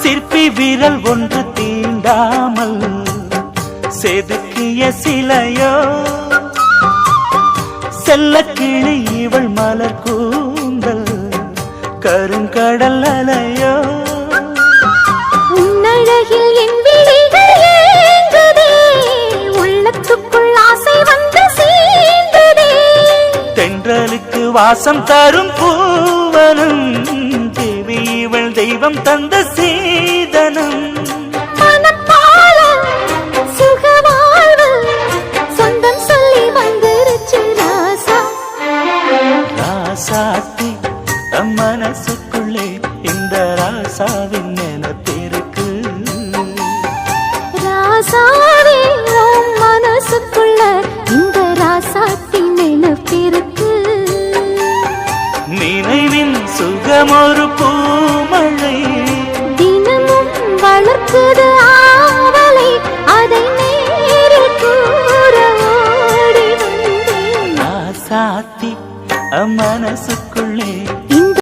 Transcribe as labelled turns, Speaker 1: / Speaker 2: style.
Speaker 1: சிற்பி விரல் ஒன்று தீண்டாமல் செதுக்கிய சிலையோ, செல்ல கிளி இவள் மலர் கூந்தல் கருங்கடல் அலையோ.
Speaker 2: உன்னழகில் என் விழிகள் ஏங்குதே, உள்ளத்துக்குள் ஆசை வந்து சேர்ந்ததே.
Speaker 1: தென்றலுக்கு வாசம் தரும் பூவனும் தேவி இவள் தெய்வம் தந்த சீதனம். ராசாத்தி நம் மனசுக்குள்ளே இந்த ராசாவின் நினைப்பிருக்கு.
Speaker 2: ராசாவே உன் மனசுக்குள்ள இந்த ராசாத்தின் நினைப்பிருக்கு.
Speaker 1: நினைவின் சுகமொரு பூமழை
Speaker 2: தினமும் வளர்க்குது ஆவலை, அதை நேரில் கூற ஓடி வந்தேன்.
Speaker 1: ராசாத்தி மனசுக்குள்ளே